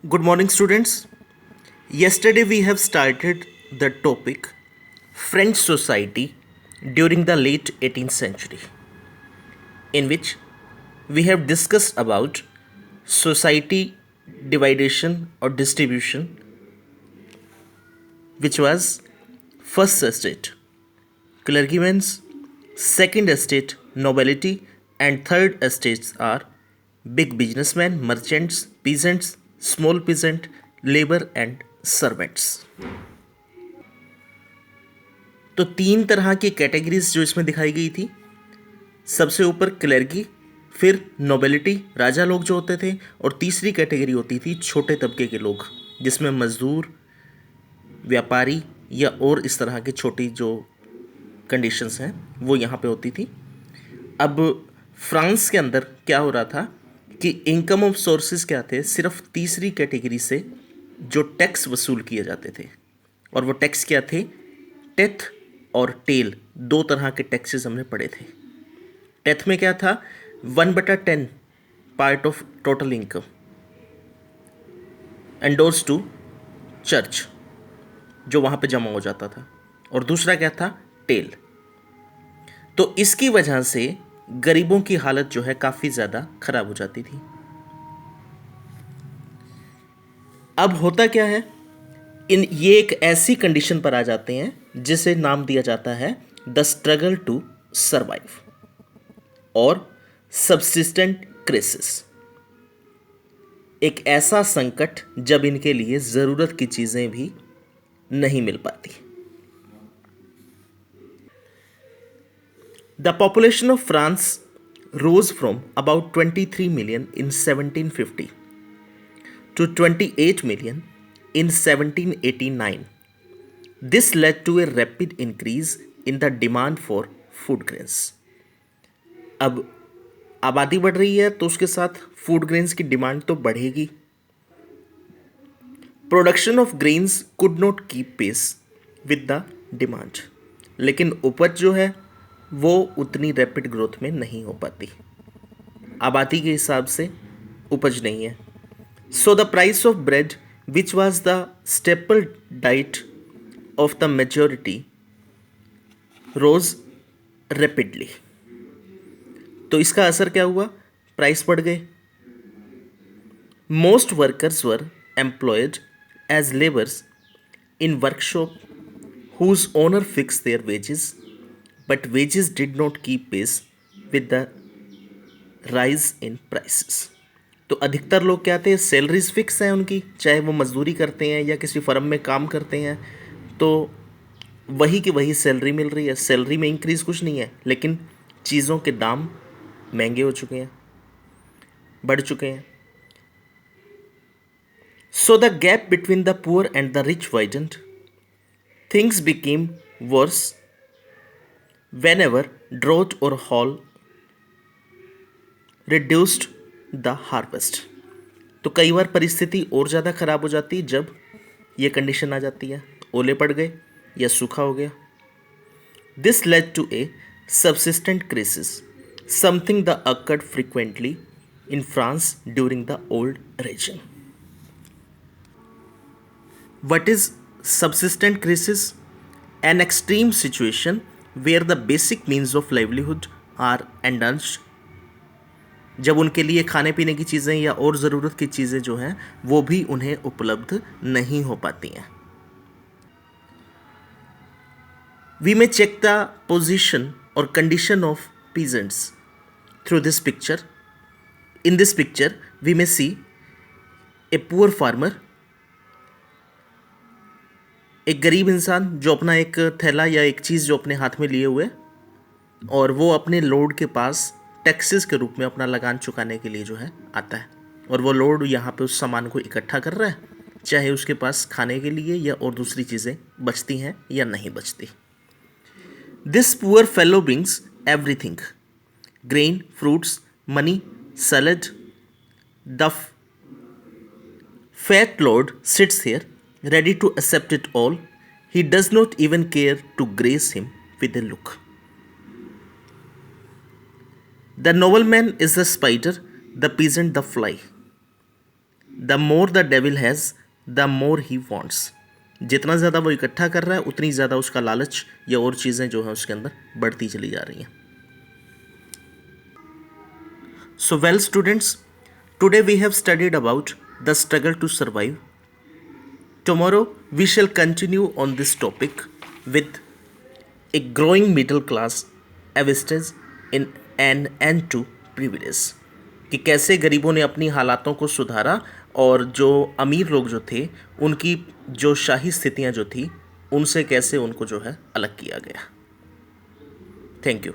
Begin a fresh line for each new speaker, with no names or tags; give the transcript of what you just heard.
Good morning, students. Yesterday we have started the topic French society during the late 18th century, in which we have discussed about society division or distribution, which was first estate, clergymen's, second estate, nobility, and third estates are big businessmen, merchants, peasants, small peasant, labor, and servants. तो तीन तरह की categories जो इसमें दिखाई गई थी। सबसे ऊपर क्लर्की, फिर नोबिलिटी, राजा लोग जो होते थे, और तीसरी कैटेगरी होती थी छोटे तबके के लोग, जिसमें मजदूर, व्यापारी या और इस तरह की छोटी जो कंडीशंस हैं वो यहाँ पे होती थी। अब फ्रांस के अंदर क्या हो रहा था कि इनकम ऑफ सोर्सेज क्या थे, सिर्फ तीसरी कैटेगरी से जो टैक्स वसूल किए जाते थे, और वो टैक्स क्या थे, टेथ और टेल, दो तरह के टैक्सेस हमने पढ़े थे। टेथ में क्या था, 1/10 part of total income endorse to church, जो वहाँ पे जमा हो जाता था, और दूसरा क्या था, टेल। तो इसकी वजह से गरीबों की हालत जो है काफ़ी ज़्यादा खराब हो जाती थी। अब होता क्या है, ये एक ऐसी कंडीशन पर आ जाते हैं जिसे नाम दिया जाता है द स्ट्रगल टू सर्वाइव और सबसिस्टेंट क्राइसिस। एक ऐसा संकट जब इनके लिए ज़रूरत की चीज़ें भी नहीं मिल पाती। The population of France rose from about 23 million in 1750 to 28 million in 1789. This led to a rapid increase in the demand for food grains. अब आबादी बढ़ रही है तो उसके साथ फूड ग्रेन्स की डिमांड तो बढ़ेगी। Production of grains could not keep pace with the demand, लेकिन उपज जो है वो उतनी रैपिड ग्रोथ में नहीं हो पाती, आबादी के हिसाब से उपज नहीं है। So the price of bread which was the staple diet of the majority rose rapidly. तो इसका असर क्या हुआ, प्राइस बढ़ गए। Most workers were employed as labours in workshop whose owner fixed their wages, but wages did not keep pace with the rise in prices. तो अधिकतर लोग क्या थे, सैलरीज फिक्स हैं उनकी, चाहे वो मजदूरी करते हैं या किसी फर्म में काम करते हैं, तो वही की वही सैलरी मिल रही है, सैलरी में इंक्रीज कुछ नहीं है, लेकिन चीज़ों के दाम महंगे हो चुके हैं, बढ़ चुके हैं। So the gap between the poor and the rich widened. Things became worse whenever drought or hail reduced the harvest. तो कई बार परिस्थिति और ज़्यादा खराब हो जाती है जब ये कंडीशन आ जाती है, ओले पड़ गए या सूखा हो गया। This led to a subsistent crisis, something the occurred frequently in France during the old regime. What is subsistent crisis? An extreme situation where the basic means of livelihood are endangered. जब उनके लिए खाने पीने की चीज़ें या और ज़रूरत की चीज़ें जो हैं वो भी उन्हें उपलब्ध नहीं हो पाती हैं। We may check the position or condition of peasants through this picture. In this picture, we may see a poor farmer, एक गरीब इंसान जो अपना एक थैला या एक चीज़ जो अपने हाथ में लिए हुए, और वो अपने लोड के पास टैक्सेस के रूप में अपना लगान चुकाने के लिए जो है आता है, और वो लोड यहाँ पे उस सामान को इकट्ठा कर रहा है, चाहे उसके पास खाने के लिए या और दूसरी चीज़ें बचती हैं या नहीं बचती। This poor fellow brings everything, grain, fruits, money, salad, the fat lord sits here, ready to accept it all. He does not even care to grace him with a look. The nobleman is the spider, the peasant the fly. The more the devil has the more he wants. जितना ज़्यादा वो इकट्ठा कर रहा है उतनी ज़्यादा उसका लालच या और चीज़ें जो हैं उसके अंदर बढ़ती चली जा रही हैं। So well students, today we have studied about the struggle to survive. Tomorrow we shall continue on this topic with a growing middle class avistas in an end to privilege, कि कैसे गरीबों ने अपनी हालातों को सुधारा और जो अमीर लोग जो थे उनकी जो शाही स्थितियां जो थी उनसे कैसे उनको जो है अलग किया गया। Thank you.